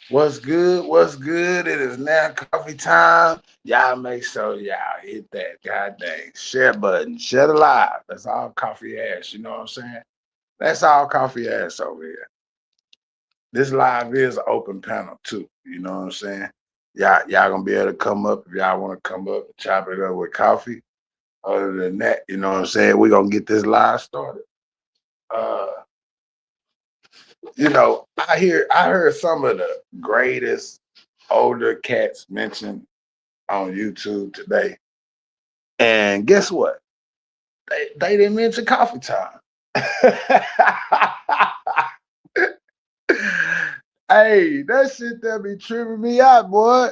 What's good? What's good? It is now coffee time. Y'all make sure y'all hit that goddamn share button. Share the live. That's all coffee ass. You know what I'm saying? That's all coffee ass over here. This live is an open panel too. You know what I'm saying? Y'all gonna be able to come up if y'all want to come up and chop it up with coffee. Other than that, you know what I'm saying? We're gonna get this live started. Uh, I heard some of the greatest older cats mentioned on YouTube today. And guess what? They didn't mention coffee time. Hey, that shit that be tripping me out, boy.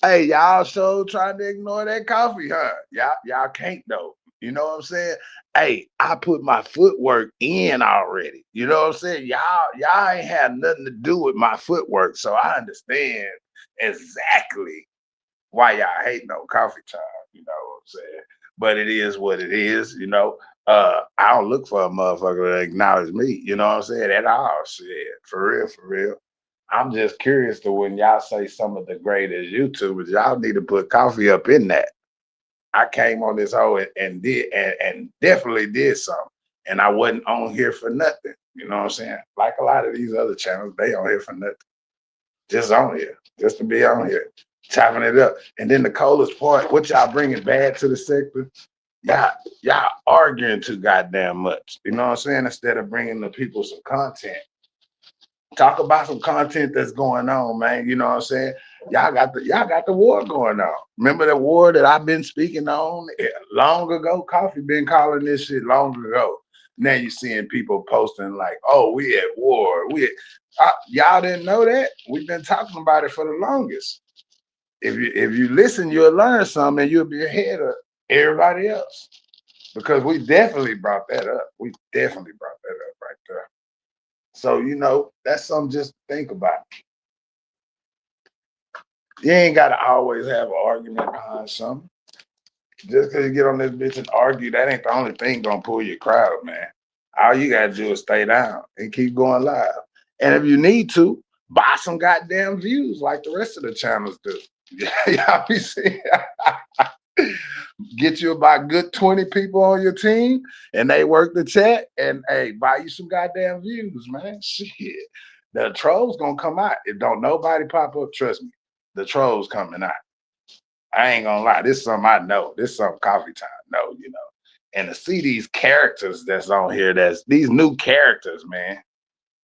Hey, y'all so trying to ignore that coffee, huh? Y'all can't though. You know what I'm saying? Hey, I put my footwork in already. You know what I'm saying? Y'all ain't had nothing to do with my footwork, so I understand exactly why y'all hating on coffee time. You know what I'm saying? But it is what it is. I don't look for a motherfucker to acknowledge me. You know what I'm saying? At all, shit. For real, for real. I'm just curious to when y'all say some of the greatest YouTubers, y'all need to put coffee up in that. I came on this whole and did and definitely did something. And I wasn't on here for nothing. You know what I'm saying? Like a lot of these other channels, they on here for nothing. Just on here. Just to be on here. Chopping it up. And then the coldest part, what y'all bringing bad to the sector? Y'all, y'all arguing too goddamn much. You know what I'm saying? Instead of bringing the people some content. Talk about some content that's going on, man. You know what I'm saying? Y'all got the war going on. Remember the war that I've been speaking on long ago? Coffee been calling this shit long ago. Now you're seeing people posting like, "Oh, we at war." Y'all didn't know that? We've been talking about it for the longest. If you listen, you'll learn something, and you'll be ahead of everybody else because we definitely brought that up. We definitely brought that up right there. So that's something just to think about. You ain't gotta always have an argument behind something. Just because you get on this bitch and argue, that ain't the only thing gonna pull your crowd, man. All you gotta do is stay down and keep going live. And if you need to, buy some goddamn views like the rest of the channels do. Y'all be seeing get you about good 20 people on your team and they work the chat and hey, buy you some goddamn views, man. Shit. The trolls gonna come out. If don't nobody pop up, trust me, the trolls coming out. I ain't gonna lie, this is something I know. This is something coffee time know. And to see these characters that's on here, that's these new characters, man.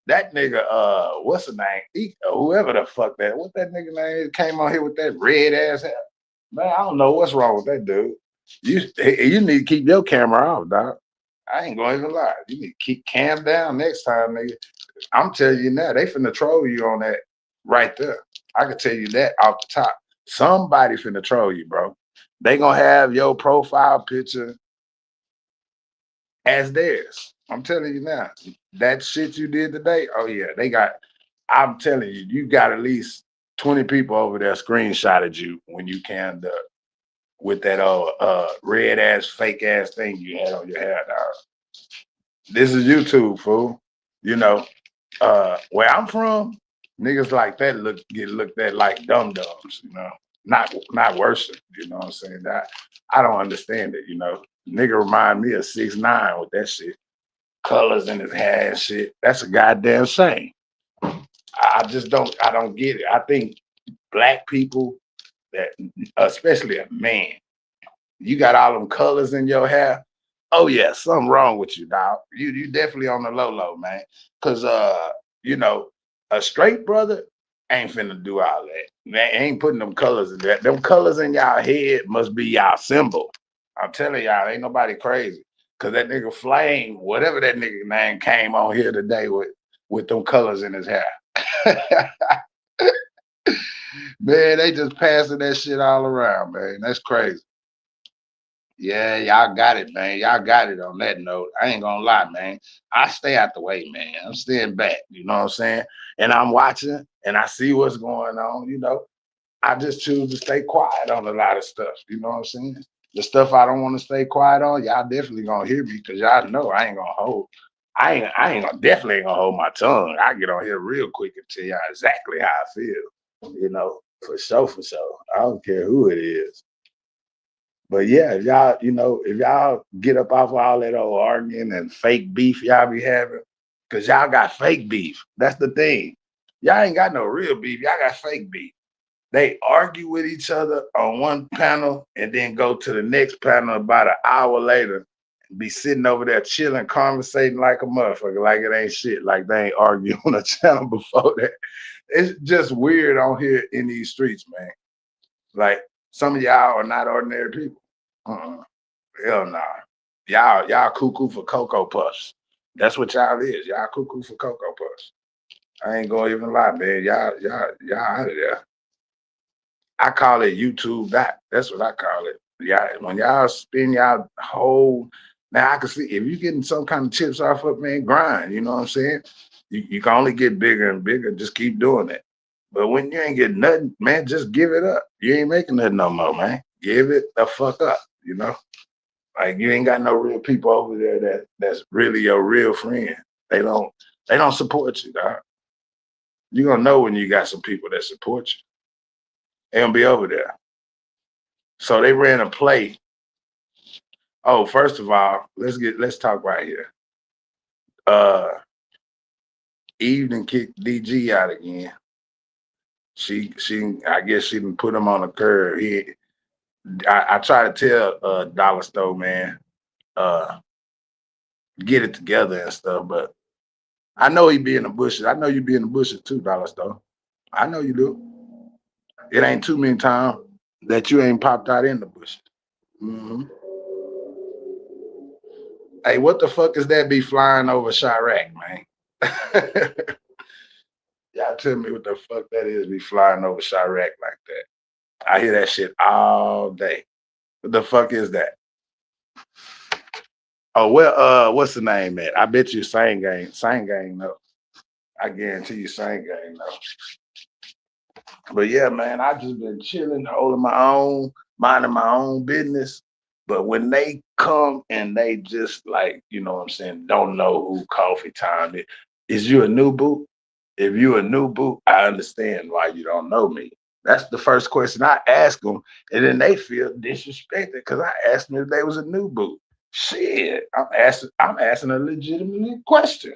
That nigga, what's the name? Whoever the fuck that, what that nigga name came on here with that red ass hair. Man, I don't know what's wrong with that dude. You need to keep your camera off, dog. I ain't gonna even lie. You need to keep cam down next time, nigga. I'm telling you now, they finna troll you on that right there. I can tell you that off the top. Somebody finna troll you, bro. They gonna have your profile picture as theirs. I'm telling you now. That shit you did today, oh yeah, they got. I'm telling you, you got at least 20 people over there screenshotted you when you canned up with that red ass fake ass thing you had on your hair, dog. This is YouTube, fool. You know, where I'm from, niggas like that get looked at like dum dums, not worship, you know what I'm saying? I don't understand it, Nigga remind me of 6ix9ine with that shit. Colors in his hair and shit. That's a goddamn shame. I don't get it. I think black people that especially a man, you got all them colors in your hair. Oh yeah, something wrong with you, dog. You definitely on the low low, man. Cause you know, a straight brother ain't finna do all that. Man, ain't putting them colors in that. Them colors in y'all head must be y'all symbol. I'm telling y'all, ain't nobody crazy. Cause that nigga Flame, whatever that nigga name came on here today with them colors in his hair. Man, they just passing that shit all around, man. That's crazy. Yeah, y'all got it, man. Y'all got it on that note. I ain't gonna lie, man. I stay out the way, man. I'm staying back. You know what I'm saying? And I'm watching and I see what's going on. I just choose to stay quiet on a lot of stuff. You know what I'm saying? The stuff I don't want to stay quiet on, y'all definitely gonna hear me because y'all know I ain't gonna hold. Definitely ain't gonna hold my tongue. I get on here real quick and tell y'all exactly how I feel. For sure, for sure. I don't care who it is. But yeah, if y'all get up off all that old arguing and fake beef y'all be having, because y'all got fake beef. That's the thing. Y'all ain't got no real beef. Y'all got fake beef. They argue with each other on one panel and then go to the next panel about an hour later and be sitting over there chilling, conversating like a motherfucker, like it ain't shit, like they ain't arguing on a channel before that. It's just weird on here in these streets, man. Like some of y'all are not ordinary people. Uh-uh. Hell nah. Y'all cuckoo for Cocoa Puffs. That's what y'all is. Y'all cuckoo for Cocoa Puffs. I ain't gonna even lie, man. Y'all out of there. I call it YouTube that. That's what I call it. Yeah, when y'all spin y'all whole, now I can see if you're getting some kind of chips off of, man, grind. You know what I'm saying? You can only get bigger and bigger. Just keep doing it. But when you ain't getting nothing, man, just give it up. You ain't making nothing no more, man. Give it the fuck up. Like you ain't got no real people over there that's really your real friend. They don't support you, dog. You gonna know when you got some people that support you. They gonna be over there. So they ran a play. Oh, first of all, let's talk right here. Uh Evening kicked DG out again. She I guess she didn't put him on the curb. I try to tell Dollar Store, man, uh get it together and stuff, but I know he be in the bushes. I know you be in the bushes too, Dollar Store. I know you do. It ain't too many times that you ain't popped out in the bushes. Hmm. Hey, what the fuck is that be flying over Chirac, man? Y'all tell me what the fuck that is be flying over Chirac like that. I hear that shit all day. What the fuck is that? Oh, well, what's the name, man? I bet you Same Gang, no. I guarantee you Same Gang, no. But yeah, man, I just been chilling, holding my own, minding my own business. But when they come and they just like, you know what I'm saying, don't know who coffee time is you a new boot? If you a new boot, I understand why you don't know me. That's the first question I ask them, and then they feel disrespected because I asked them if they was a new boot. Shit, I'm asking a legitimate question.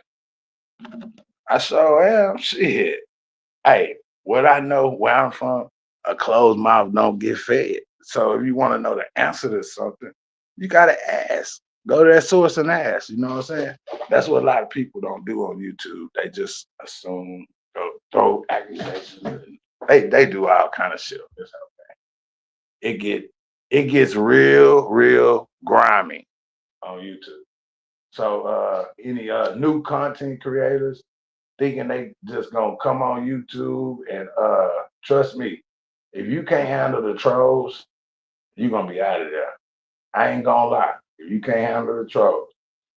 I sure am. Shit. Hey, what I know where I'm from, a closed mouth don't get fed. So if you want to know the answer to something, you gotta ask. Go to that source and ask. You know what I'm saying? That's what a lot of people don't do on YouTube. They just assume, throw accusations. They do all kind of shit. It's okay. It gets real grimy on YouTube. So any new content creators thinking they just gonna come on YouTube and trust me, if you can't handle the trolls, you're gonna be out of there. I ain't gonna lie. If you can't handle the trolls,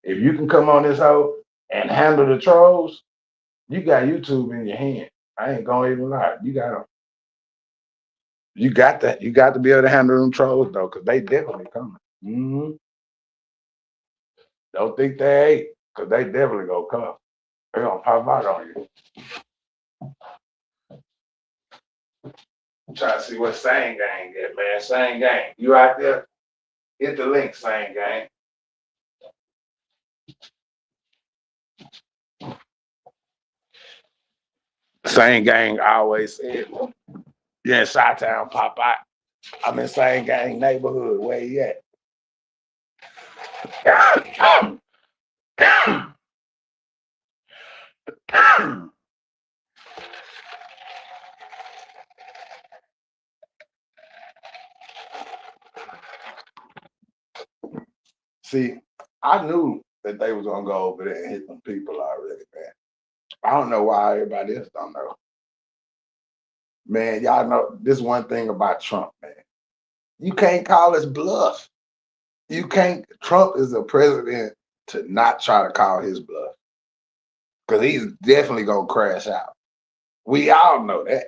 if you can come on this hoe and handle the trolls, you got YouTube in your hand. I ain't gonna even lie. You got to be able to handle them trolls though, because they definitely coming. Hmm. Don't think they ain't, because they definitely gonna come. They gonna pop out on you. Try to see what Same Gang get, man. Same Gang. You out there? Hit the link, Same Gang. Same Gang always said, yeah, in Chi-Town, pop out. I'm in Same Gang neighborhood. Where you at? See, I knew that they was gonna go over there and hit them people already, man. I don't know why everybody else don't know. Man, y'all know this one thing about Trump, man. You can't call his bluff. You can't. Trump is a president to not try to call his bluff because he's definitely gonna crash out. We all know that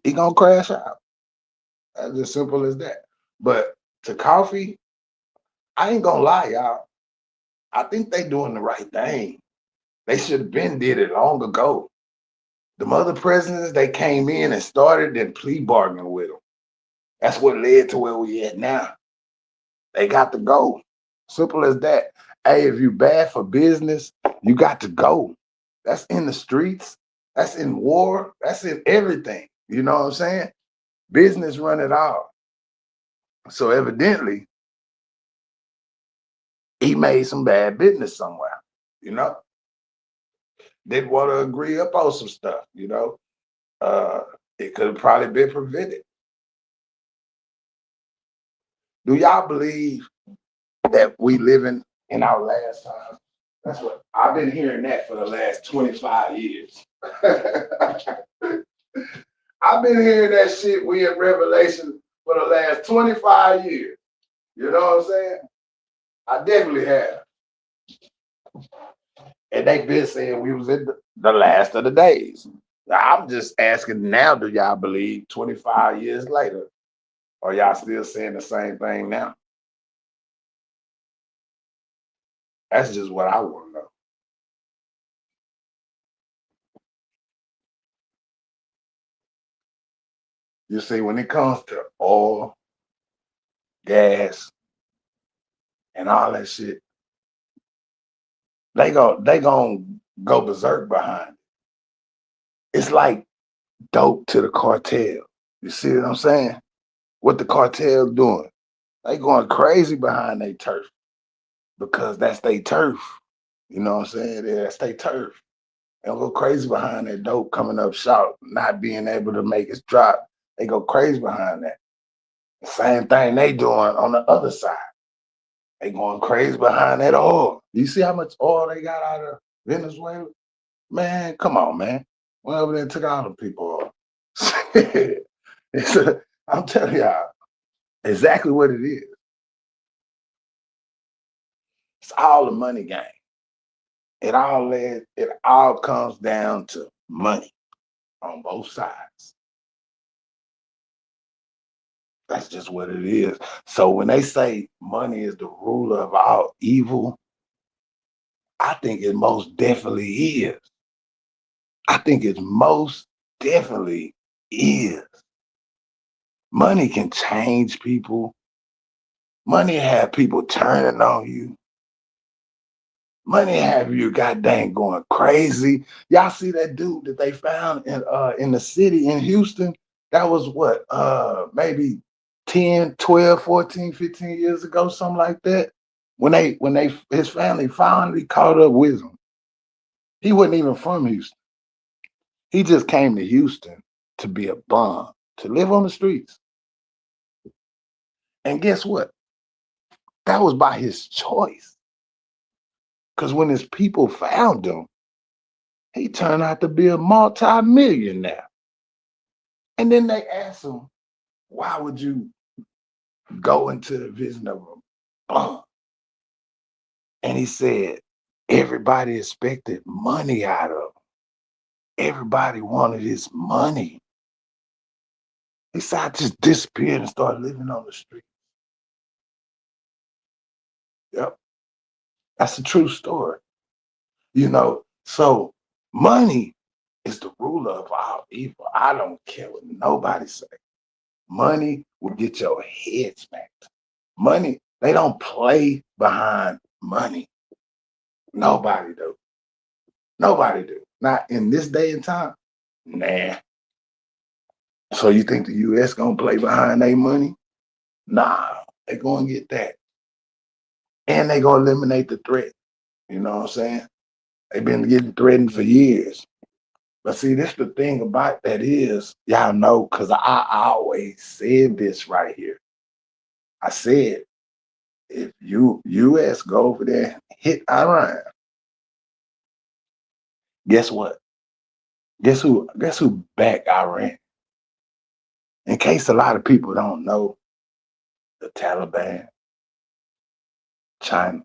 he gonna crash out. That's as simple as that. But to coffee, I ain't gonna lie, y'all. I think they doing the right thing. They should have been did it long ago. The other presidents, they came in and started and plea bargaining with them. That's what led to where we at now. They got to go. Simple as that. Hey, if you bad for business, you got to go. That's in the streets. That's in war. That's in everything. You know what I'm saying? Business run it all. So evidently, he made some bad business somewhere. You know, didn't want to agree up on some stuff. You know, it could have probably been prevented. Do y'all believe that we living in our last time? That's what I've been hearing that for the last 25 years. I've been hearing that shit we in Revelation for the last 25 years. You know what I'm saying? I definitely have. And they've been saying we was in the last of the days. I'm just asking now, do y'all believe 25 years later? Or y'all still saying the same thing now? That's just what I want to know. You see, when it comes to oil, gas, and all that shit, they gonna go berserk behind it. It's like dope to the cartel. You see what I'm saying? What the cartel doing? They going crazy behind their turf because that's their turf. You know what I'm saying? Yeah, that's their turf. They'll go crazy behind that dope coming up short, not being able to make its drop. They go crazy behind that. The same thing they doing on the other side. They going crazy behind that oil. You see how much oil they got out of Venezuela? Man, come on, man. Went over there and took all the people off. I'm telling y'all exactly what it is. It's all the money game. It all comes down to money on both sides. That's just what it is. So when they say money is the ruler of all evil, I think it most definitely is. I think it most definitely is. Money can change people. Money have people turning on you. Money have you goddamn going crazy. Y'all see that dude that they found in the city in Houston? That was what maybe 10, 12, 14, 15 years ago, something like that. When they his family finally caught up with him. He wasn't even from Houston. He just came to Houston to be a bum, to live on the streets. And guess what? That was by his choice. Because when his people found him, he turned out to be a multi-millionaire. And then they asked him, why would you go into the vision of a bum? And he said, everybody expected money out of him. Everybody wanted his money. He said, I just disappeared and started living on the street. Yep. That's a true story. So money is the ruler of all evil. I don't care what nobody say. Money will get your head smacked. Money, they don't play behind money. Nobody do. Nobody do. Not in this day and time. Nah. So you think the US gonna play behind their money? Nah, they gonna get that. And they gonna eliminate the threat. You know what I'm saying? They've been getting threatened for years. But see, this the thing about that is, y'all know, because I always said this right here. I said, if you US go over there, hit Iran, guess what? Guess who backed Iran? In case a lot of people don't know, the Taliban, China,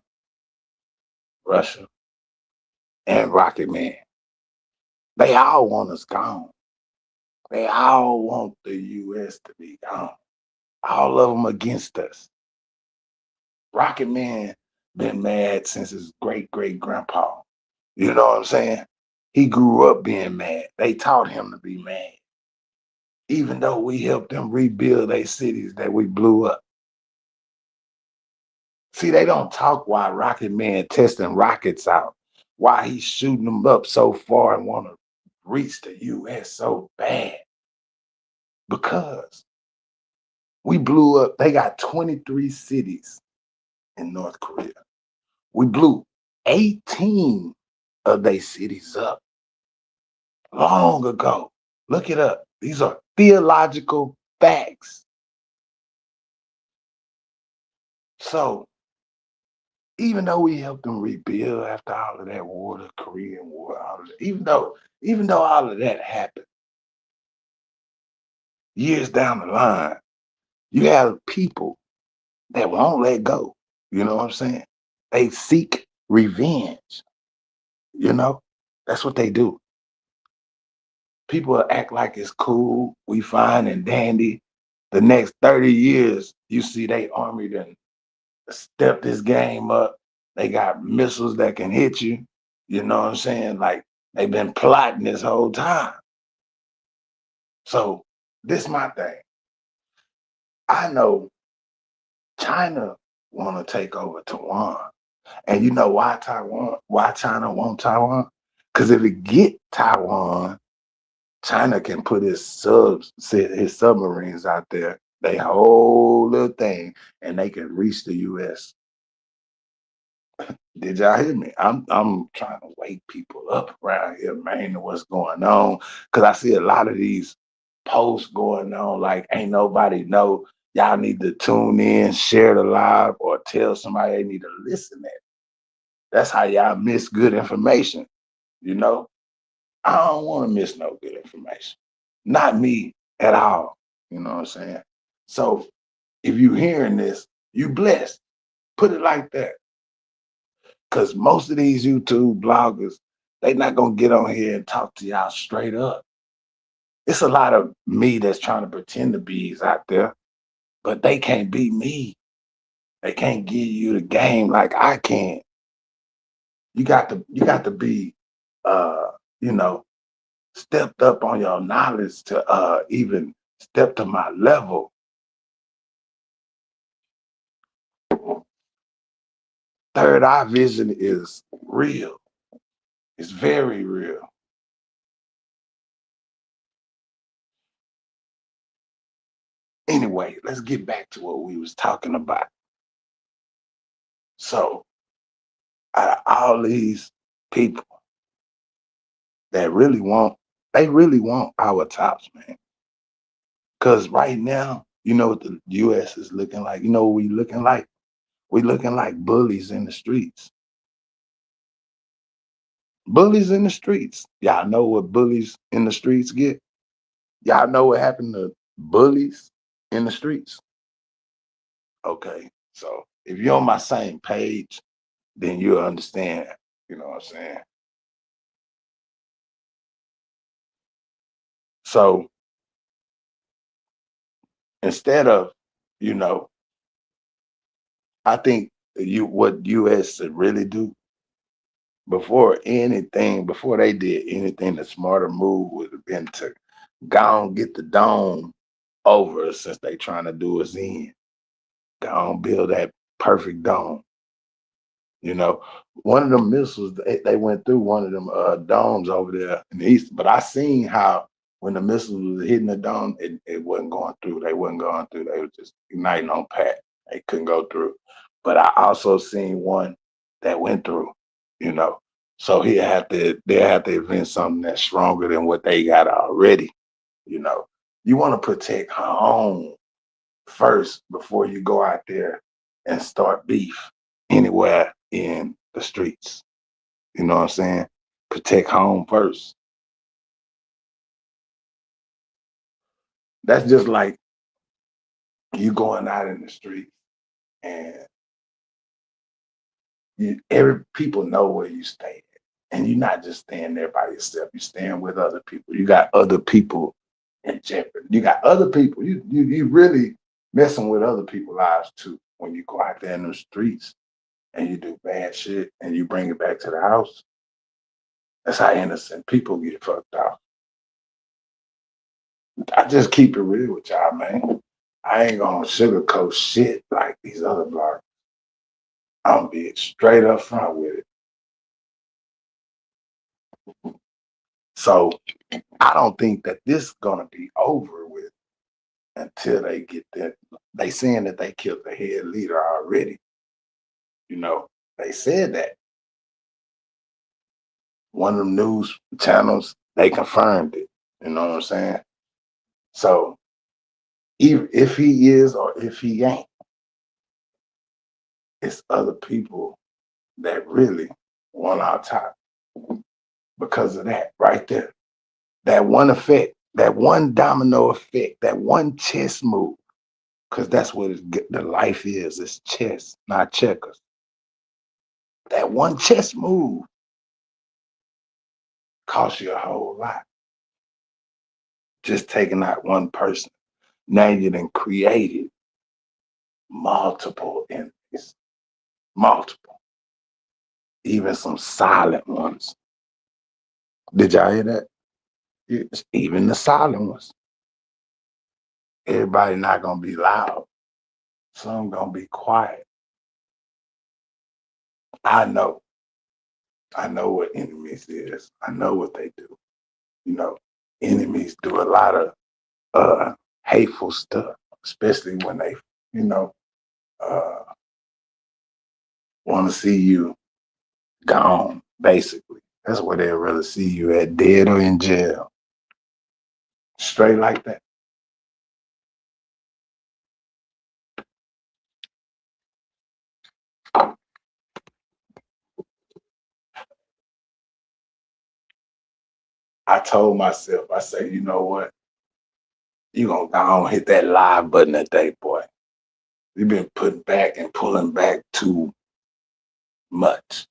Russia, and Rocket Man. They all want us gone. They all want the US to be gone. All of them against us. Rocket Man been mad since his great great grandpa. You know what I'm saying? He grew up being mad. They taught him to be mad, even though we helped them rebuild their cities that we blew up. See, they don't talk why Rocket Man testing rockets out, why he's shooting them up so far and want to reach the US so bad. Because we blew up, they got 23 cities in North Korea. We blew 18 of their cities up long ago. Look it up. These are theological facts. So even though we helped them rebuild after all of that war, the Korean War, all of that, even though all of that happened, years down the line, you have people that won't let go. You know what I'm saying? They seek revenge. You know, that's what they do. People act like it's cool, we fine and dandy. The next 30 years, you see they army then step this game up. They got missiles that can hit you. You know what I'm saying? Like they've been plotting this whole time. So this my thing. I know China want to take over Taiwan. And you know why China want Taiwan? Because if it get Taiwan, China can put his submarines out there, they whole little thing, and they can reach the US. Did y'all hear me? I'm trying to wake people up around here, man, to what's going on. Cause I see a lot of these posts going on, like ain't nobody know. Y'all need to tune in, share the live, or tell somebody they need to listen at. That's how y'all miss good information, you know? I don't want to miss no good information. Not me at all. You know what I'm saying? So if you hearing this, you blessed. Put it like that. Because most of these YouTube bloggers, they not gonna get on here and talk to y'all straight up. It's a lot of me that's trying to pretend to be out there, but they can't be me. They can't give you the game like I can. You got to be you know, stepped up on your knowledge to even step to my level. Third eye vision is real. It's very real. Anyway, let's get back to what we was talking about. So out of all these people that they really want our tops, man. Cause right now, you know what the US is looking like. You know what we looking like? We looking like bullies in the streets. Bullies in the streets. Y'all know what bullies in the streets get? Y'all know what happened to bullies in the streets? Okay. So if you're on my same page, then you'll understand. You know what I'm saying? So instead of, you know, I think what US should really do before they did anything, the smarter move would have been to go and get the dome over since they trying to do us in. Go and build that perfect dome. You know, one of them missiles they went through one of them domes over there in the east. But I seen how when the missiles was hitting the dome, it wasn't going through. They wasn't going through. They were just igniting on pat. They couldn't go through. But I also seen one that went through. You know, so they have to invent something that's stronger than what they got already. You know, you want to protect home first before you go out there and start beef anywhere in the streets. You know what I'm saying? Protect home first. That's just like you going out in the street and every people know where you stay at. And you're not just staying there by yourself. You're staying with other people. You got other people in jeopardy. You got other people. You really messing with other people's lives too when you go out there in the streets and you do bad shit and you bring it back to the house. That's how innocent people get fucked up. I just keep it real with y'all, man. I ain't gonna sugarcoat shit like these other bloggers. I'm gonna be straight up front with it. So I don't think that this is gonna be over with until they get that. They saying that they killed the head leader already. You know, they said that. One of them news channels, they confirmed it. You know what I'm saying? So even if he is or if he ain't, it's other people that really want our top because of that right there. That one effect, that one domino effect, that one chess move, because that's what the life is. It's chess, not checkers. That one chess move costs you a whole lot. Just taking out one person. Now you done created multiple enemies. Multiple. Even some silent ones. Did y'all hear that? Yes. Even the silent ones. Everybody not gonna be loud. Some gonna be quiet. I know what enemies is. I know what they do. You know, enemies do a lot of hateful stuff, especially when they, you know, want to see you gone, basically. That's where they'd rather see you at, dead or in jail. Straight like that. I told myself, I said, you know what? You gonna go on hit that live button that day, boy. You've been putting back and pulling back too much.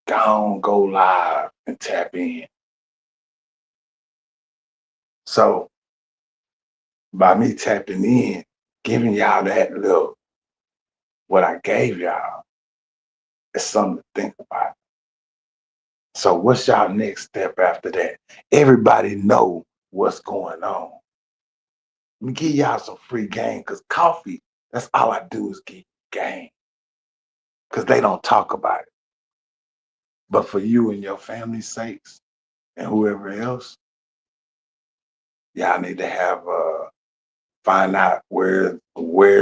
Go live and tap in. So by me tapping in, giving y'all that little, what I gave y'all, is something to think about. So what's y'all next step after that? Everybody know what's going on. Let me give y'all some free game, because coffee, that's all I do is give you game. Because they don't talk about it. But for you and your family's sakes and whoever else, y'all need to have find out where's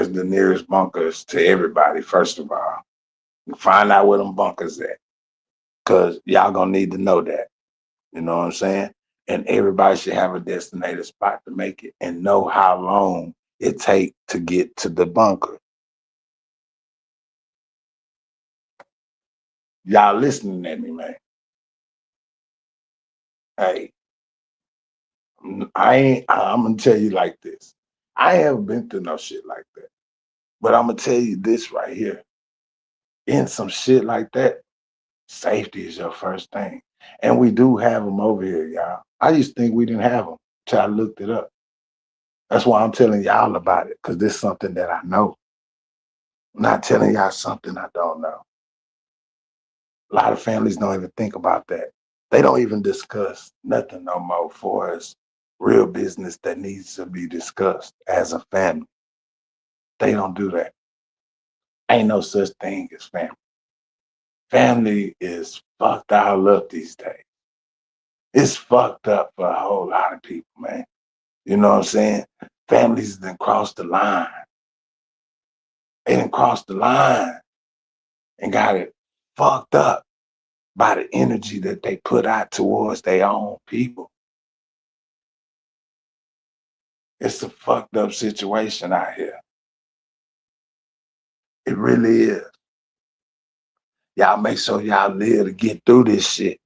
the nearest bunkers to everybody, first of all. Find out where them bunkers at. Cause y'all gonna need to know that. You know what I'm saying? And everybody should have a designated spot to make it and know how long it take to get to the bunker. Y'all listening at me, man. Hey, I'm gonna tell you like this. I haven't been through no shit like that. But I'm gonna tell you this right here. In some shit like that, safety is your first thing. And we do have them over here, y'all. I used to think we didn't have them till I looked it up. That's why I'm telling y'all about it, because this is something that I know. I'm not telling y'all something I don't know. A lot of families don't even think about that. They don't even discuss nothing no more for us. Real business that needs to be discussed as a family. They don't do that. Ain't no such thing as family. Family is fucked all up these days. It's fucked up for a whole lot of people, man. You know what I'm saying? Families done crossed the line. They done crossed the line and got it fucked up by the energy that they put out towards their own people. It's a fucked up situation out here. It really is. Y'all make sure y'all live to get through this shit.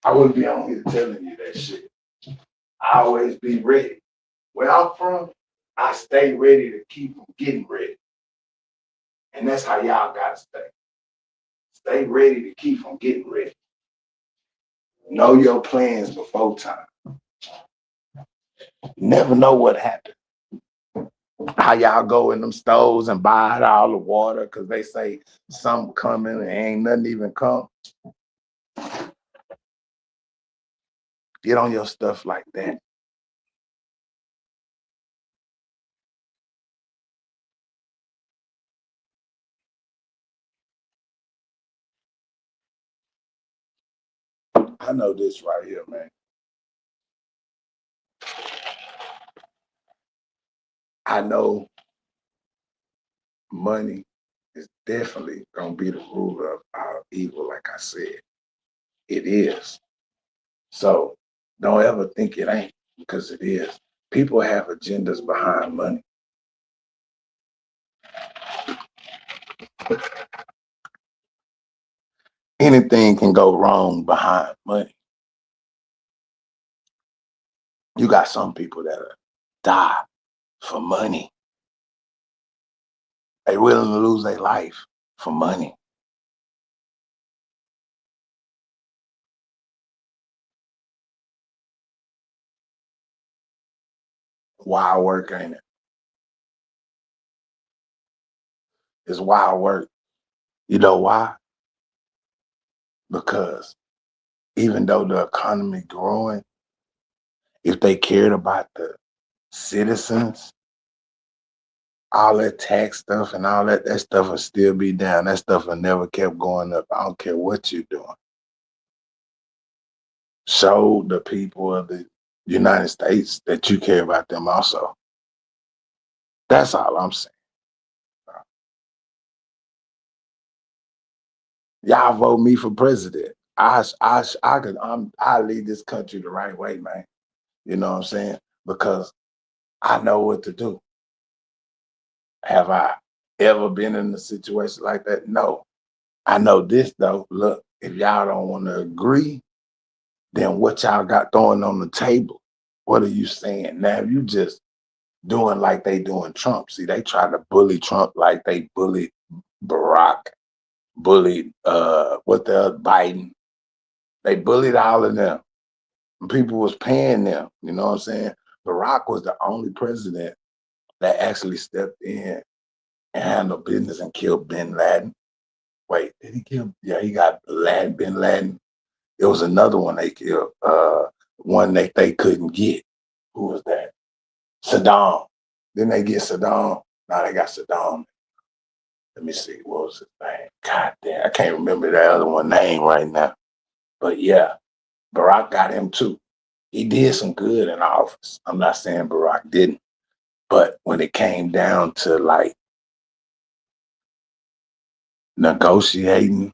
I wouldn't be on here telling you that shit. I always be ready. Where I'm from, I stay ready to keep from getting ready. And that's how y'all gotta stay. Stay ready to keep from getting ready. Know your plans before time. Never know what happened. How y'all go in them stores and buy all the water because they say something coming and ain't nothing even come? Get on your stuff like that. I know this right here, man. I know money is definitely gonna be the root of our evil, like I said. It is. So don't ever think it ain't, because it is. People have agendas behind money. Anything can go wrong behind money. You got some people that die for money. They willing to lose their life for money. Wild work, ain't it? It's wild work. You know why? Because even though the economy growing, if they cared about the citizens, all that tax stuff and all that stuff will still be down. That stuff will never kept going up. I don't care what you're doing. Show the people of the United States that you care about them also. That's all I'm saying. Y'all vote me for president. I lead this country the right way, man. You know what I'm saying? Because I know what to do. Have I ever been in a situation like that? No. I know this though. Look, if y'all don't want to agree, then what y'all got throwing on the table? What are you saying? Now you just doing like they doing Trump. See, they try to bully Trump like they bullied Barack, bullied Biden. They bullied all of them. People was paying them. You know what I'm saying? Barack was the only president that actually stepped in and handled business and killed bin Laden. Wait, did he kill? Yeah, he got bin Laden. It was another one they killed. One that they couldn't get. Who was that? Saddam. Didn't they get Saddam? Now they got Saddam. Let me see. What was his name? God damn, I can't remember that other one name right now. But yeah, Barack got him too. He did some good in office. I'm not saying Barack didn't. But when it came down to like negotiating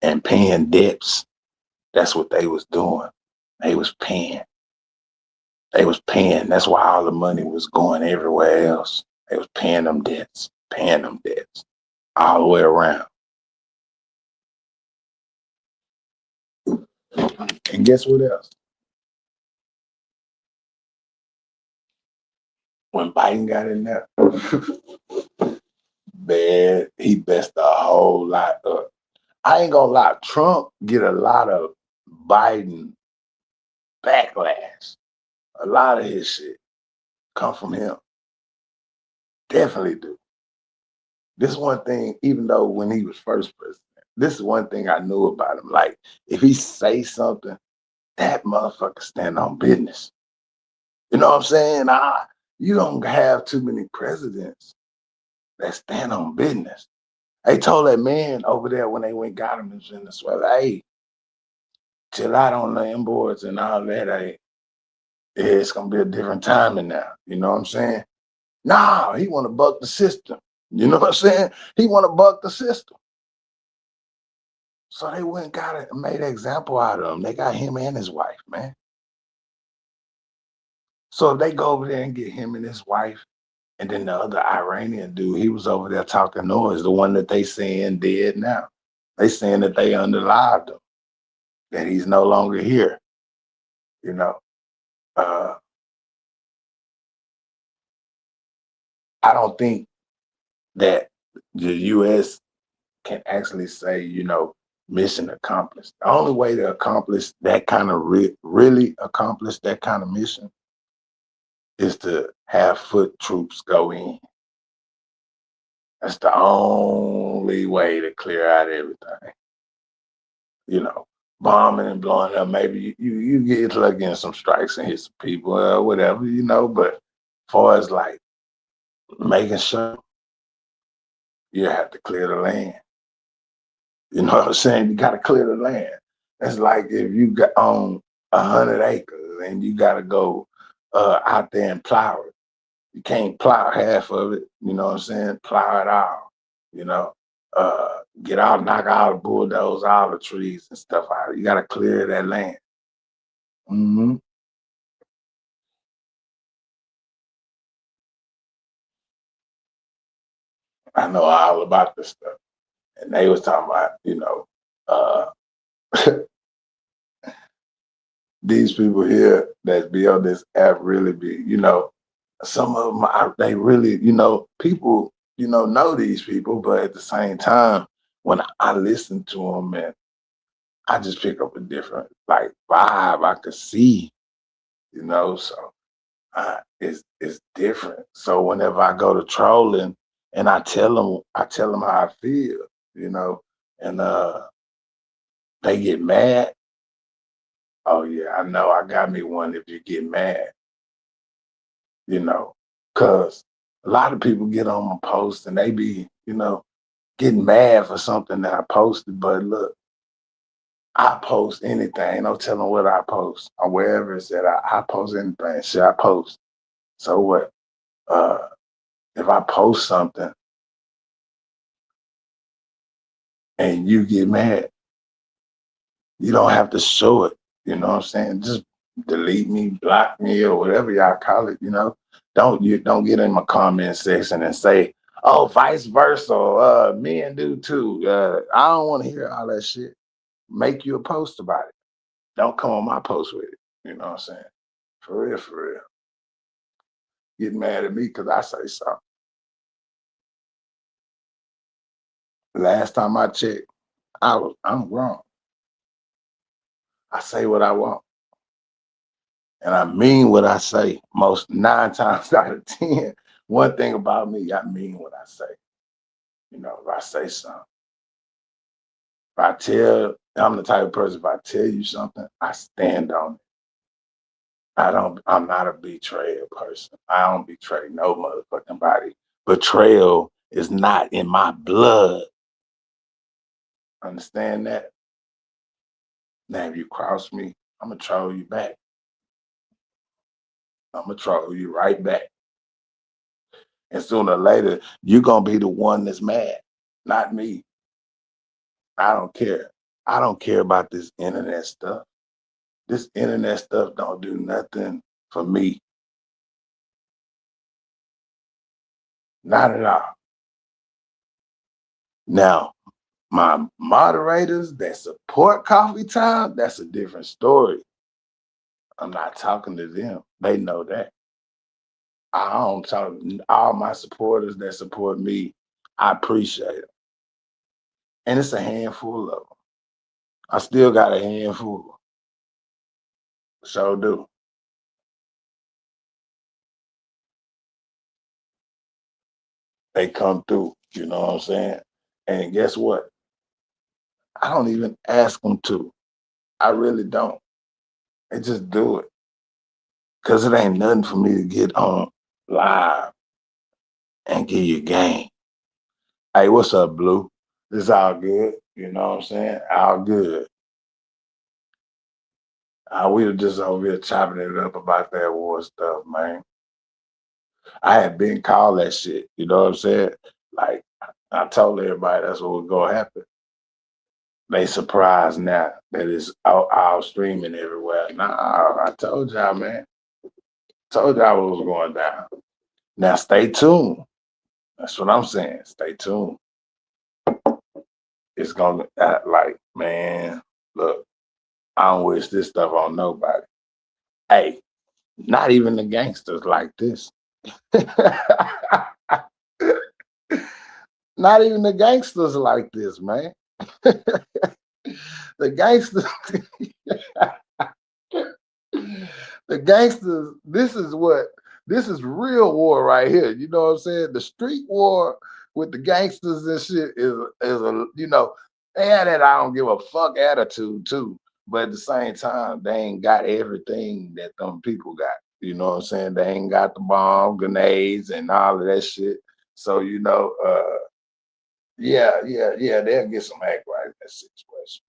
and paying debts, that's what they was doing. They was paying. They was paying. That's why all the money was going everywhere else. They was paying them debts, all the way around. And guess what else? When Biden got in there, man, he messed a whole lot up. I ain't gonna lie, Trump get a lot of Biden backlash. A lot of his shit come from him. Definitely do. This is one thing, even though when he was first president, this is one thing I knew about him. Like, if he say something, that motherfucker stand on business. You know what I'm saying? You don't have too many presidents that stand on business. They told that man over there when they went got him in Venezuela, hey, chill out on the imports and all that. Hey, it's gonna be a different timing now. You know what I'm saying? Nah, he want to buck the system. You know what I'm saying? He want to buck the system. So they went and got it and made an example out of him. They got him and his wife, man. So if they go over there and get him and his wife, and then the other Iranian dude, he was over there talking noise, the one that they saying dead now. They saying that they underlived him, that he's no longer here. You know, uh, I don't think that the U.S. can actually say, mission accomplished. The only way to accomplish that kind of really accomplish that kind of mission is to have foot troops go in. That's the only way to clear out everything. You know, bombing and blowing up. Maybe you get lucky in some strikes and hit some people or whatever, you know. But as far as like making sure, you have to clear the land. You know what I'm saying? You got to clear the land. It's like if you got on 100 acres and you got to go out there and plow it. You can't plow half of it. You know what I'm saying? Plow it all. You know, get out, knock out, bulldoze all the trees and stuff out. You got to clear that land. Hmm. I know all about this stuff. And they was talking about, uh, these people here that be on this app really be, some of them, they really, people, know these people, but at the same time, when I listen to them, and I just pick up a different like vibe. I could see, so it's different. So whenever I go to trolling, and I tell them how I feel, and they get mad. Oh yeah, I know. I got me one. If you get mad, because a lot of people get on my post and they be, getting mad for something that I posted. But look, I post anything. No telling what I post or wherever it's at. I post anything. Shit, I post. So what? Uh, if I post something and you get mad, you don't have to show it. You know what I'm saying? Just delete me, block me, or whatever y'all call it. Don't get in my comment section and say, "Oh, vice versa." Men do too. I don't want to hear all that shit. Make you a post about it. Don't come on my post with it. You know what I'm saying? For real, for real. Get mad at me because I say something. Last time I checked, I'm grown. I say what I want. And I mean what I say. Most 9 times out of 10. One thing about me, I mean what I say. If I say something, I'm the type of person, if I tell you something, I stand on it. I'm not a betrayal person. I don't betray no motherfucking body. Betrayal is not in my blood. Understand that? Now, if you cross me, I'm gonna troll you back. I'm gonna troll you right back. And sooner or later, you're gonna be the one that's mad, not me. I don't care. I don't care about this internet stuff. This internet stuff don't do nothing for me. Not at all. Now, my moderators that support Coffee Time, that's a different story. I'm not talking to them. They know that. I don't talk all my supporters that support me. I appreciate it. And it's a handful of them. I still got a handful. So do. They come through. You know what I'm saying? And guess what? I don't even ask them to. I really don't. They just do it. Cause it ain't nothing for me to get on live and give you game. Hey, what's up, Blue? It's all good. You know what I'm saying? All good. We were just over here chopping it up about that war stuff, man. I had been called that shit. You know what I'm saying? Like I told everybody that's what was gonna happen. They surprised now that it's out streaming everywhere. Nah, I told y'all, man. Told y'all what was going down. Now stay tuned. That's what I'm saying. Stay tuned. It's gonna like, man, look, I don't wish this stuff on nobody. Hey, not even the gangsters like this. Not even the gangsters like this, man. The gangsters, the gangsters, this is what This is real war right here. You know what I'm saying? The street war with the gangsters and shit is a they had that I don't give a fuck attitude too. But at the same time, they ain't got everything that them people got. You know what I'm saying? They ain't got the bomb, grenades, and all of that shit. So yeah, they'll get some act right in that situation.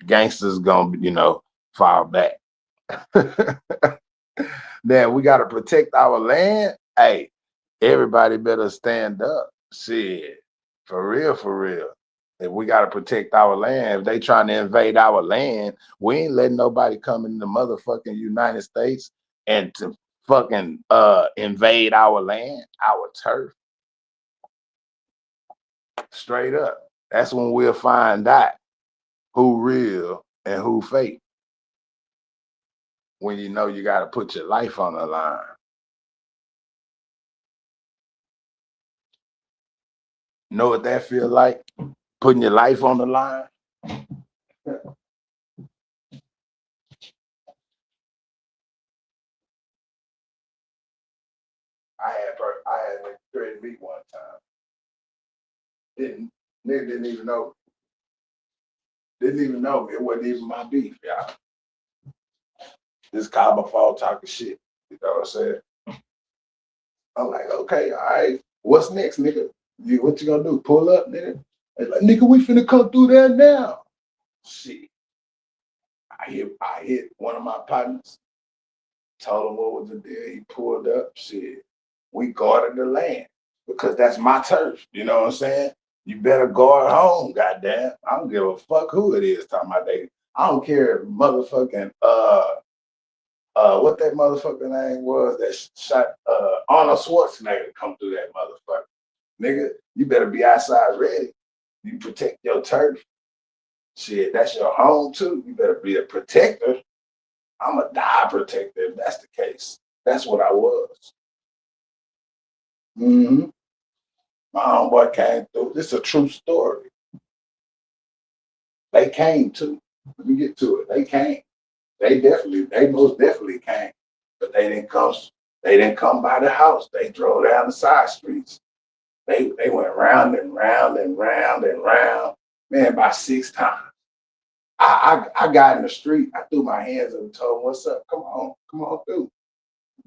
Gangsters gonna, fall back. Then we gotta protect our land. Hey, everybody better stand up. Shit. For real, for real. If we gotta protect our land, if they trying to invade our land, we ain't letting nobody come in the motherfucking United States and to fucking invade our land, our turf. Straight up. That's when we'll find out who real and who fake. When you know you got to put your life on the line. Know what that feel like? Putting your life on the line? I had a threatened me one time. Nigga didn't even know. Didn't even know me. It wasn't even my beef, y'all. This called my fault talking shit. You know what I'm saying? I'm like, okay, all right. What's next, nigga? What you gonna do? Pull up, nigga? They like, nigga, we finna come through there now. Shit. I hit one of my partners, told him what was the deal. He pulled up. Shit. We guarded the land because that's my turf. You know what I'm saying? You better guard home, goddamn. I don't give a fuck who it is talking about they. I don't care if motherfucking what that motherfucker name was that shot Arnold Schwarzenegger come through that motherfucker. Nigga, you better be outside ready. You protect your turf. Shit, that's your home too. You better be a protector. I'm a die protector if that's the case. That's what I was. Mm-hmm. My homeboy came through. This is a true story. They came too. Let me get to it. They came. They most definitely came. But they didn't come. They didn't come by the house. They drove down the side streets. They went round and round and round and round. Man, about 6 times. I got in the street. I threw my hands up and told them, "What's up? Come on through."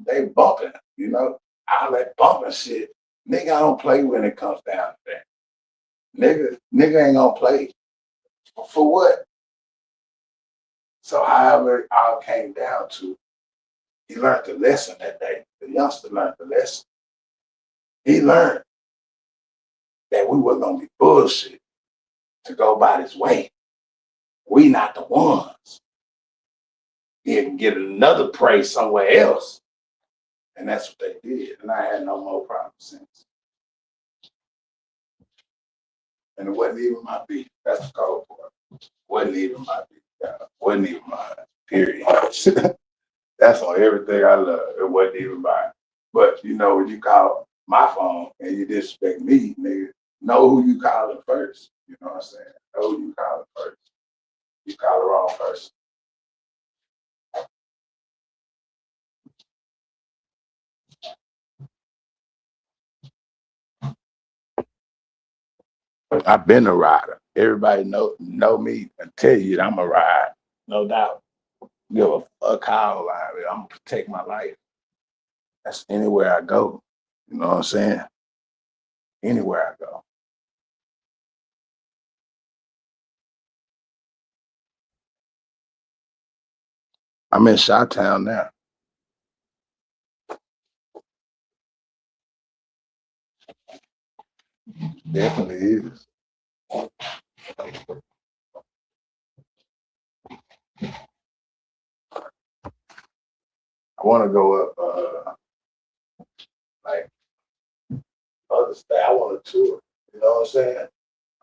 They bumping, all that bumping shit. Nigga, I don't play when it comes down to that. Nigga ain't gonna play. For what? So however it all came down to, he learned the lesson that day. The youngster learned the lesson. He learned that we were gonna be bullshit to go by this way. We not the ones. He can get another prey somewhere else. And that's what they did. And I had no more problems since. And it wasn't even my beef. That's the cold part. Wasn't even my beef. Wasn't even mine. Period. That's on everything I love. It wasn't even mine. But when you call my phone and you disrespect me, nigga, know who you calling first. You know what I'm saying? Know who you calling first. You call the wrong person. I've been a rider. Everybody know me and tell you that I'm a ride. No doubt. Give a fuck how I'm gonna protect my life. That's anywhere I go. You know what I'm saying? Anywhere I go. I'm in Chi-Town now. Definitely is. I want to go up, like other state. I want to tour. You know what I'm saying?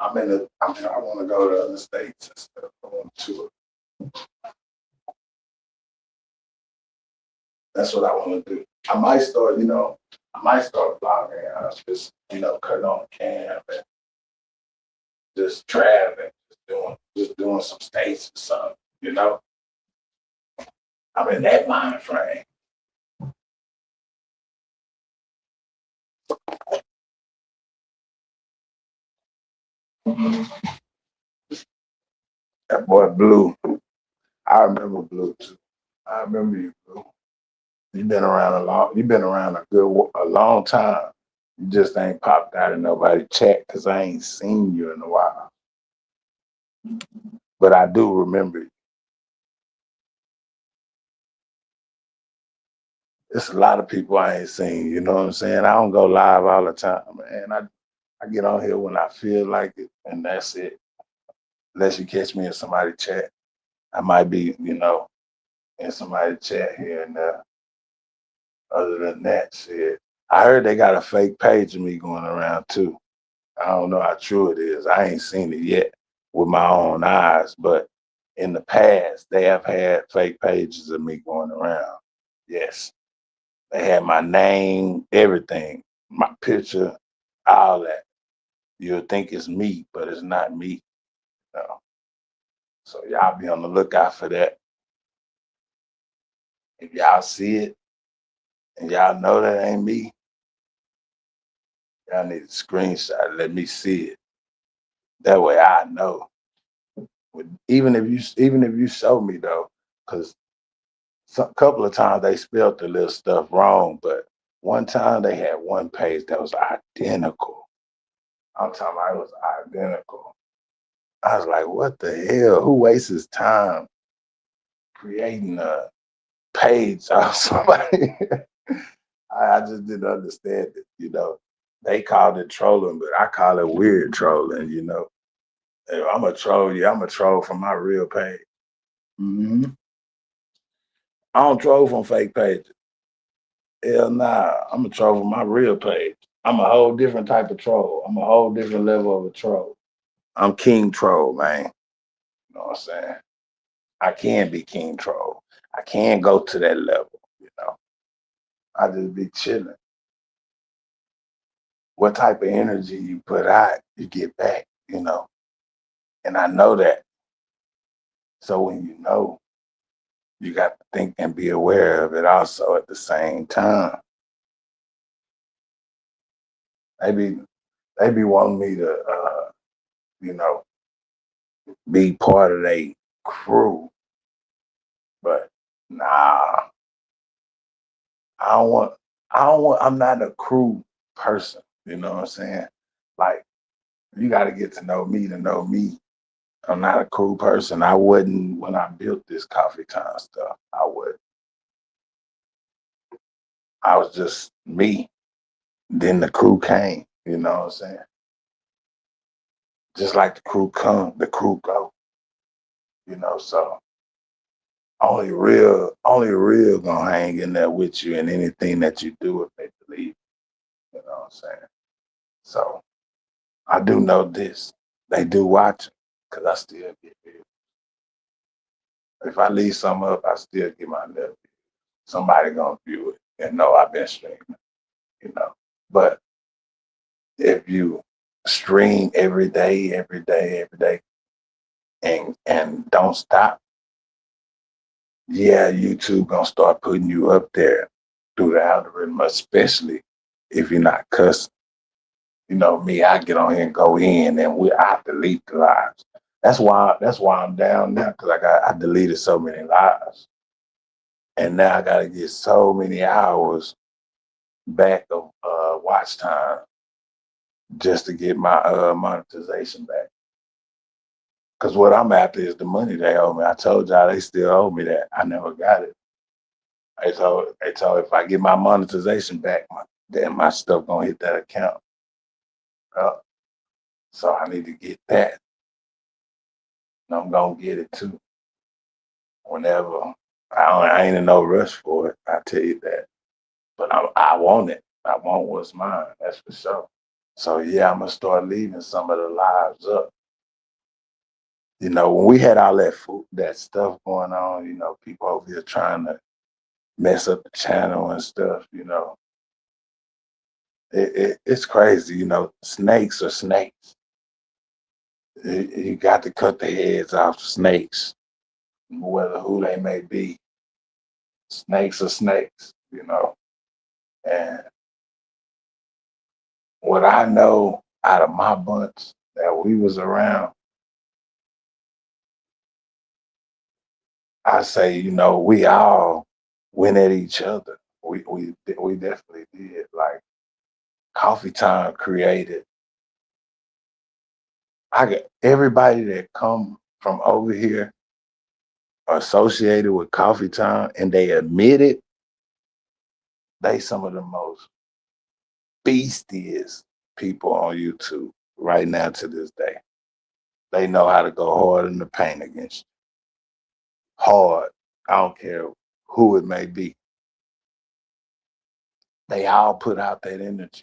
I want to go to other states and stuff. I want to tour. That's what I want to do. I might start vlogging. Just, cutting on the cam and just traveling, just doing some states or something, you know? I'm in that mind frame. That boy Blue. I remember Blue too. I remember you, Blue. You been around a long. You been around a long time. You just ain't popped out in nobody chat because I ain't seen you in a while. But I do remember you. It's a lot of people I ain't seen. You know what I'm saying? I don't go live all the time, man. I get on here when I feel like it, and that's it. Unless you catch me in somebody chat, I might be, in somebody chat here and there. Other than that, shit. I heard they got a fake page of me going around too. I don't know how true it is. I ain't seen it yet with my own eyes, but in the past, they have had fake pages of me going around. Yes. They had my name, everything, my picture, all that. You'll think it's me, but it's not me. You know? So y'all be on the lookout for that. If y'all see it and y'all know that ain't me, y'all need to screenshot it, let me see it. That way I know. Even if you show me though, because a couple of times they spelled the little stuff wrong, but one time they had one page that was identical. I'm talking about it was identical. I was like, what the hell? Who wastes his time creating a page of somebody? I just didn't understand it. They called it trolling, but I call it weird trolling. If I'm a troll, yeah, I'm a troll from my real page. hmm I don't troll from fake pages. Hell nah, I'm a troll from my real page. I'm a whole different type of troll. I'm a whole different level of a troll. I'm king troll, man. You know what I'm saying? I can be king troll. I can go to that level. I just be chilling. What type of energy you put out, you get back. And I know that. So when you know, you got to think and be aware of it also at the same time. Maybe they be wanting me to, you know, be part of a crew, but nah, I don't want. I don't want. I'm not a crew person. You know what I'm saying? Like you got to get to know me to know me. I'm not a crew person. I wasn't when I built this coffee time stuff. I would. I was just me. Then the crew came. You know what I'm saying? Just like the crew come, the crew go. So only real gonna hang in there with you in anything that you do if they believe. You know what I'm saying? So I do know this. They do watch it because I still get views. If I leave some up, I still get my little view. Somebody gonna view it and know I've been streaming. But if you stream every day, and don't stop, yeah, YouTube gonna start putting you up there through the algorithm, especially if you're not cussing. Me, I get on here and go in, and I delete the lives. That's why I'm down now because I deleted so many lives, and now I got to get so many hours back of watch time just to get my monetization back. Because what I'm after is the money they owe me. I told y'all they still owe me that. I never got it. They told if I get my monetization back, then my stuff gonna hit that account. Uh, so I need to get that. And I'm gonna get it too. Whenever I ain't in no rush for it. I tell you that. But I want it. I want what's mine. That's for sure. So yeah, I'm gonna start leaving some of the lives up. When we had all that food, that stuff going on, people over here trying to mess up the channel and stuff. It's crazy. Snakes are snakes. You got to cut the heads off snakes, whether who they may be. Snakes are snakes. And what I know out of my bunch that we was around, I say, we all went at each other. We definitely did. Like Coffee Time created. I got everybody that come from over here associated with Coffee Time, and they admit it. They some of the most beastiest people on YouTube right now to this day. They know how to go hard in the paint against you. Hard. I don't care who it may be. They all put out that energy.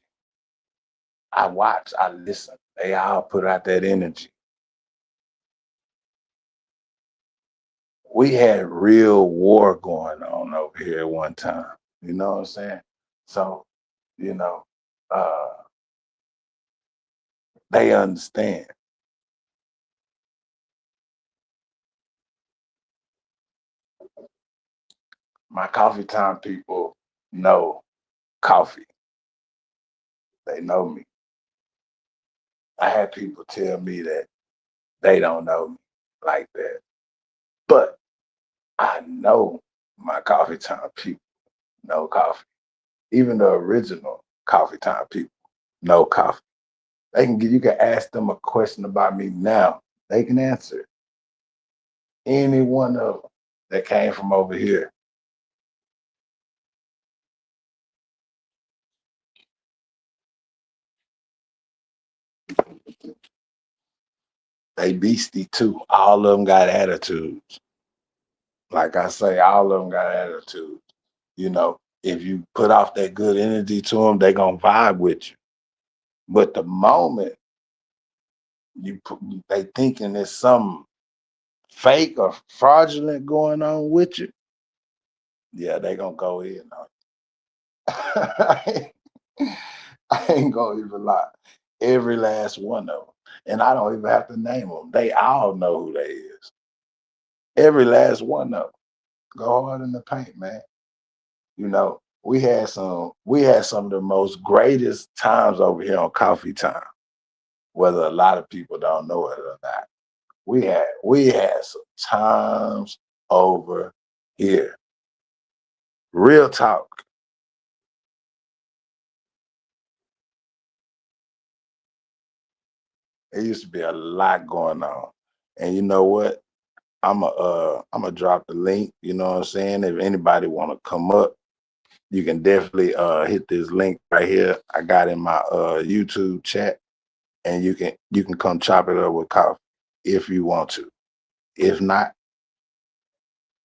I watch, I listen. They all put out that energy. We had real war going on over here at one time. You know what I'm saying? So, you know, uh, they understand. My Coffee Time people know coffee. They know me. I had people tell me that they don't know me like that. But I know my Coffee Time people know coffee. Even the original Coffee Time people know coffee. You can ask them a question about me now. They can answer it. Any one of them that came from over here. They beastie too. All of them got attitudes. Like I say, all of them got attitudes. If you put off that good energy to them, they gonna vibe with you. But the moment they thinking there's something fake or fraudulent going on with you, yeah, they gonna go in on you. I ain't gonna even lie. Every last one of them. And I don't even have to name them. They all know who they is. Every last one of them. Go hard in the paint, man. We had some of the most greatest times over here on Coffee Time, whether a lot of people don't know it or not. We had some times over here. Real talk. There used to be a lot going on. And you know what? I'm gonna drop the link, you know what I'm saying? If anybody wanna come up, you can definitely hit this link right here. I got in my YouTube chat, and you can come chop it up with coffee if you want to. If not,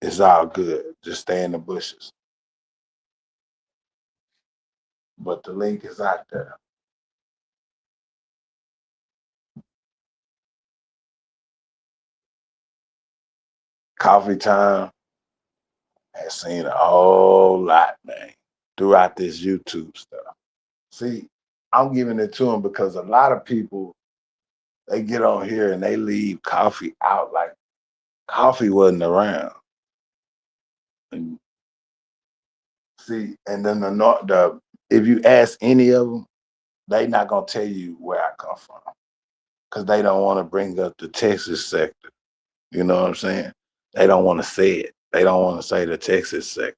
it's all good. Just stay in the bushes. But the link is out there. Coffee Time has seen a whole lot, man, throughout this YouTube stuff. See, I'm giving it to them because a lot of people, they get on here and they leave coffee out like coffee wasn't around. And see, and then the if you ask any of them, they not gonna tell you where I come from because they don't want to bring up the Texas sector. You know what I'm saying? They don't want to say it. They don't want to say the Texas sector.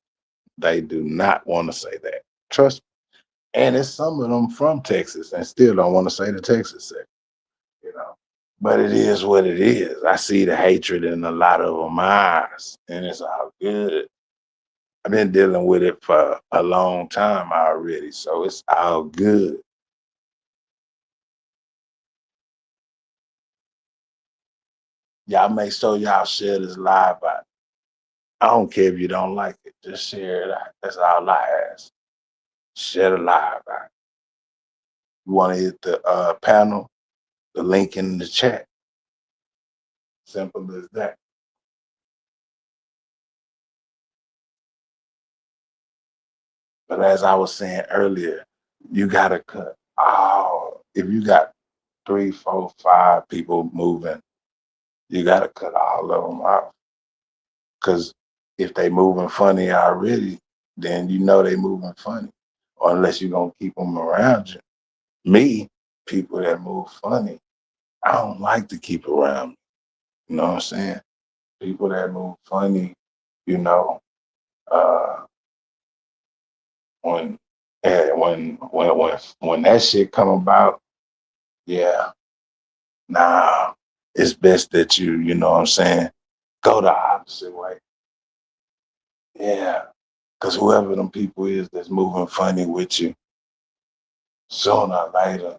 They do not want to say that. Trust me. And it's some of them from Texas and still don't want to say the Texas sector. You know. But it is what it is. I see the hatred in a lot of them eyes, and it's all good. I've been dealing with it for a long time already, so it's all good. Y'all make sure y'all share this live out. I don't care if you don't like it, just share it out. That's all I ask. Share the live out. You want to hit the panel, the link in the chat. Simple as that. But as I was saying earlier, you gotta cut all. If you got 3, 4, 5 people moving, you gotta cut all of them out. Because if they moving funny already, then you know they moving funny. Or unless you're gonna keep them around you. Me, people that move funny, I don't like to keep around me. You know what I'm saying? People that move funny, you know, uh, when when that shit come about, yeah, nah, it's best that you know what I'm saying, go the opposite way. Yeah, because whoever them people is that's moving funny with you, sooner or later,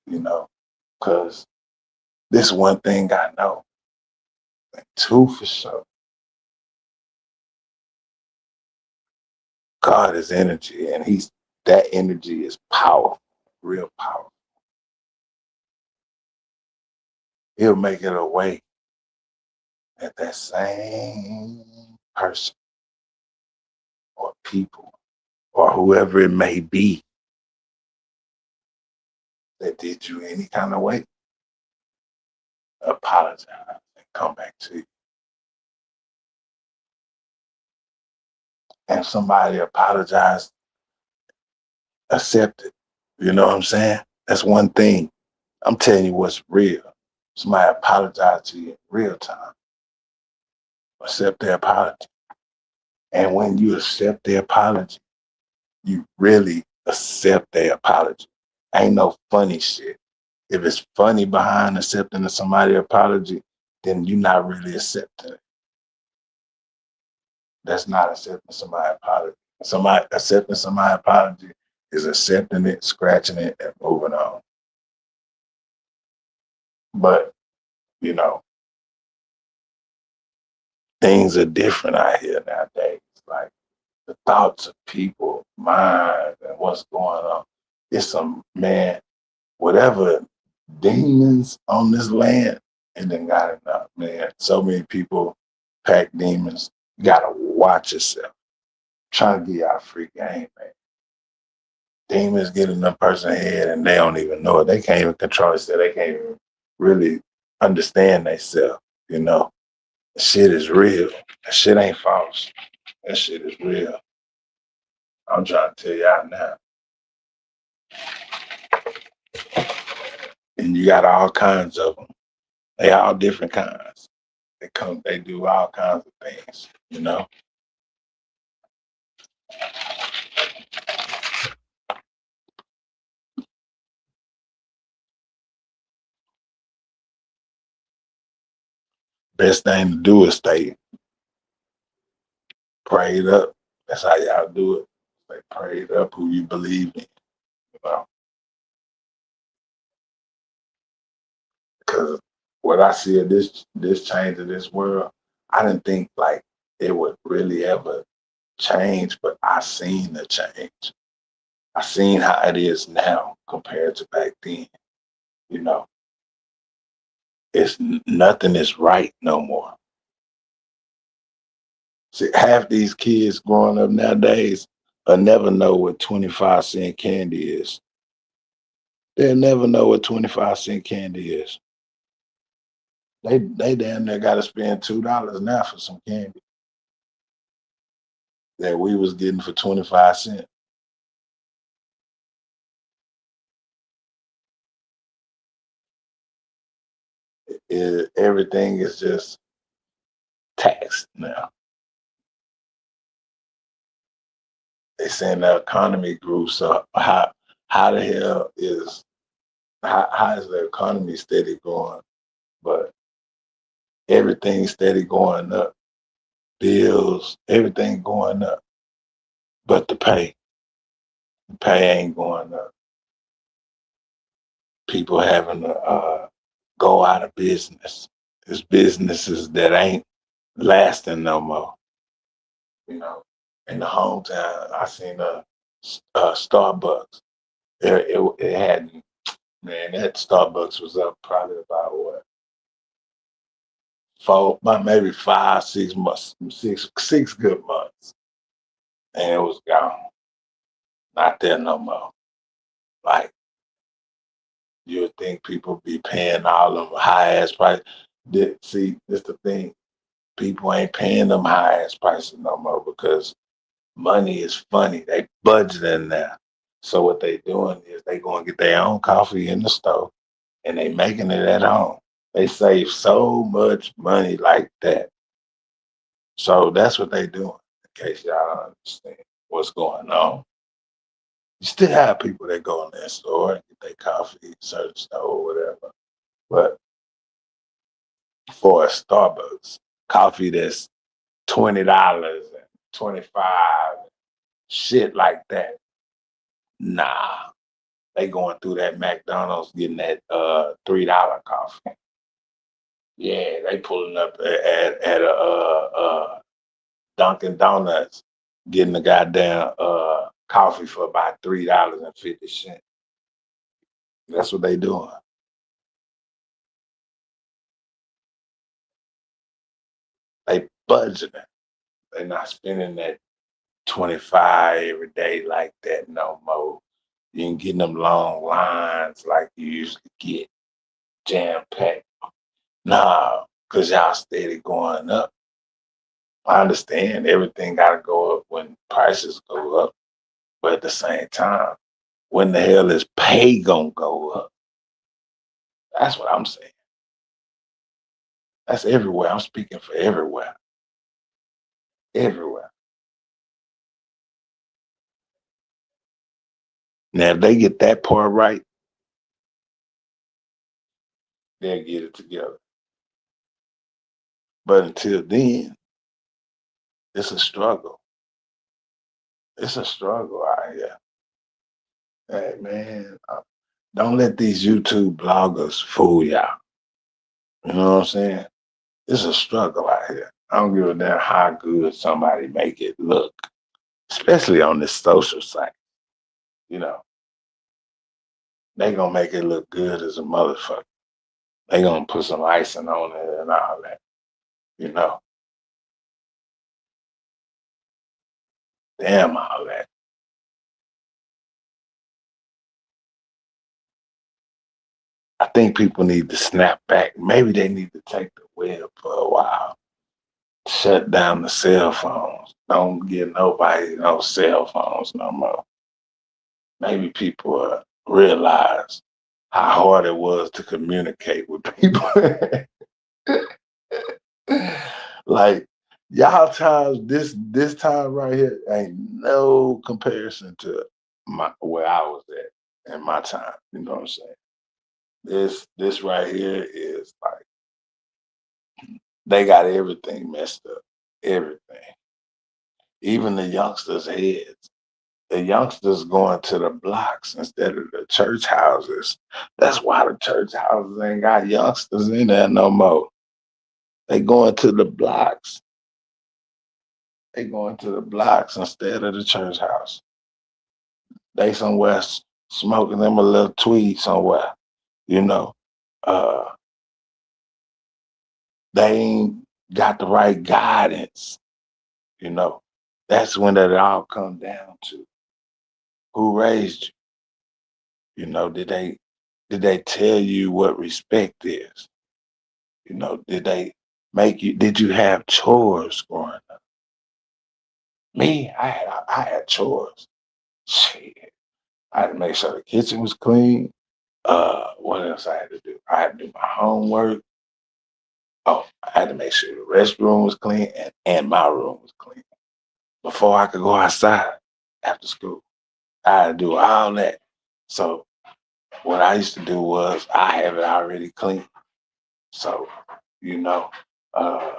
you know, because this one thing I know, and two for sure, God is energy, and that energy is powerful, real powerful. He'll make it a way that that same person or people or whoever it may be that did you any kind of way, apologize and come back to you. And somebody apologize, accept it. You know what I'm saying? That's one thing. I'm telling you what's real. Somebody apologize to you in real time. Accept their apology. And when you accept their apology, you really accept their apology. Ain't no funny shit. If it's funny behind accepting somebody's apology, then you're not really accepting it. That's not accepting somebody's apology. Somebody accepting somebody's apology is accepting it, scratching it, and moving on. But you know, things are different out here nowadays. Like the thoughts of people, minds, and what's going on. It's some man, whatever demons on this land, and then got enough, man. So many people pack demons. You gotta watch yourself. Trying to get out free game, man. Demons get in a person's head and they don't even know it. They can't even control it. They can't even really understand themselves, you know. Shit is real. That shit ain't false. That shit is real. I'm trying to tell you out now. And you got all kinds of them. They all different kinds. They do all kinds of things, you know. Best thing to do is stay prayed up. That's how y'all do it. Stay prayed up who you believe in, you know. Because what I see of this change of this world, I didn't think like it would really ever change, but I seen the change. I seen how it is now compared to back then. You know, it's nothing is right no more. See, half these kids growing up nowadays will never know what 25-cent candy is. They'll never know what 25-cent candy is. They damn near got to spend $2 now for some candy that we was getting for 25 cents. Everything is just taxed now. They saying the economy grew, so how the hell is how is the economy steady going? But everything steady going up. Bills, everything going up. But the pay ain't going up. People having to go out of business. There's businesses that ain't lasting no more. You know, in the hometown, I seen Starbucks. It had, man, that Starbucks was up probably about what, maybe 5, 6 months, six good months, and it was gone. Not there no more. Like you would think people be paying all them high ass price. See, this the thing. People ain't paying them high ass prices no more because money is funny. They budgeting now. So what they doing is they going to get their own coffee in the store. and they making it at home. They save so much money like that. So that's what they doing, in case y'all understand what's going on. You still have people that go in that store and get their coffee, certain store, whatever. But for a Starbucks, coffee that's $20 and 25, shit like that. Nah. They going through that McDonald's getting that $3 coffee. Yeah, they pulling up at a Dunkin' Donuts, getting the goddamn coffee for about $3.50. That's what they doing. They budgeting. They not spending that 25 every day like that no more. You ain't getting them long lines like you usually get, jam packed. Nah, cause y'all steady going up. I understand everything gotta go up when prices go up, but at the same time, when the hell is pay gonna go up? That's what I'm saying. That's everywhere. I'm speaking for everywhere. Everywhere. Now, if they get that part right, they'll get it together. But until then, it's a struggle. It's a struggle out here. Hey, man, don't let these YouTube bloggers fool y'all. You know what I'm saying? It's a struggle out here. I don't give a damn how good somebody make it look, especially on this social site. You know, they gonna make it look good as a motherfucker. They gonna put some icing on it and all that. You know, damn all that. I think people need to snap back. Maybe they need to take the web for a while. Shut down the cell phones. Don't give nobody no cell phones no more. Maybe people realize how hard it was to communicate with people. Like y'all times, this time right here ain't no comparison to my where I was at in my time. You know what I'm saying? This right here is like they got everything messed up. Everything. Even the youngsters' heads. The youngsters going to the blocks instead of the church houses. That's why the church houses ain't got youngsters in there no more. They going to the blocks. They going to the blocks instead of the church house. They somewhere smoking them a little tweed somewhere. You know, uh, they ain't got the right guidance. You know, that's when it all come down to who raised you. You know, did they tell you what respect is? You know, did you have chores growing up? Me, I had chores. Shit. I had to make sure the kitchen was clean. What else I had to do? I had to do my homework. Oh, I had to make sure the restroom was clean and my room was clean before I could go outside after school. I had to do all that. So what I used to do was I have it already clean. So, you know, uh,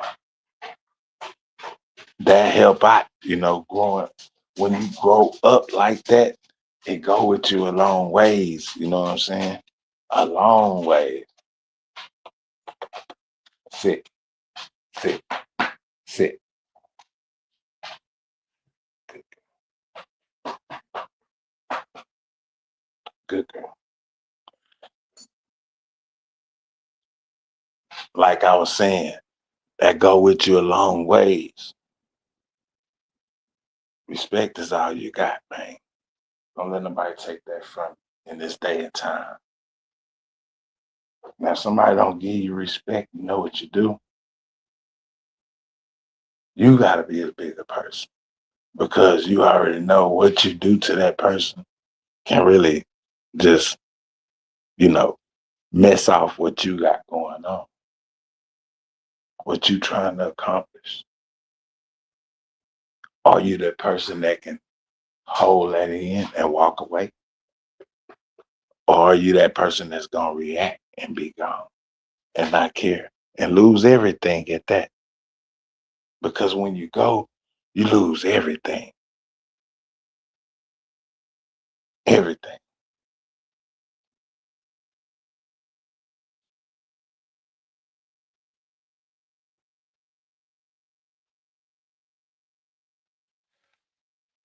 that help out, growing when you grow up like that, it go with you a long ways, you know what I'm saying? A long way. Sit, sit, sit. Good girl. Like I was saying, that go with you a long ways. Respect is all you got, man. Don't let nobody take that from you in this day and time. Now, if somebody don't give you respect, you know what you do? You got to be a bigger person because you already know what you do to that person can really just, you know, mess off what you got going on, what you trying to accomplish? Are you the person that can hold that in and walk away? Or are you that person that's gonna react and be gone and not care and lose everything at that? Because when you go, you lose everything. Everything.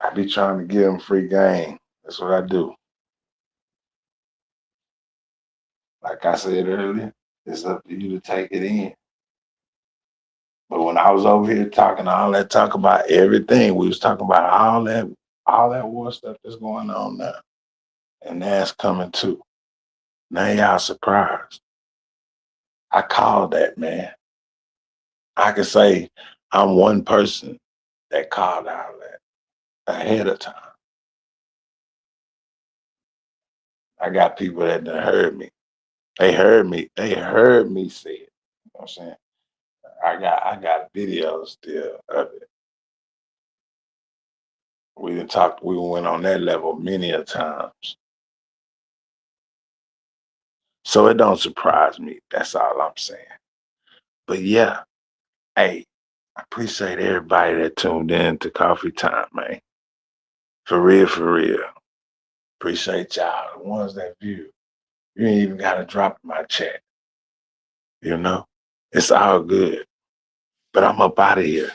I be trying to give them free game. That's what I do. Like I said earlier, it's up to you to take it in. But when I was over here talking all that talk about everything, we was talking about all that war stuff that's going on now. And that's coming too. Now y'all surprised. I called that, man. I can say I'm one person that called all that ahead of time. I got people that done heard me. They heard me. They heard me say it. You know what I'm saying? I got videos still of it. We done talked, we went on that level many a times. So it don't surprise me. That's all I'm saying. But yeah, hey, I appreciate everybody that tuned in to Coffee Time, man. For real, for real. Appreciate y'all, the ones that view. You ain't even got to drop in my chat, you know? It's all good. But I'm up out of here.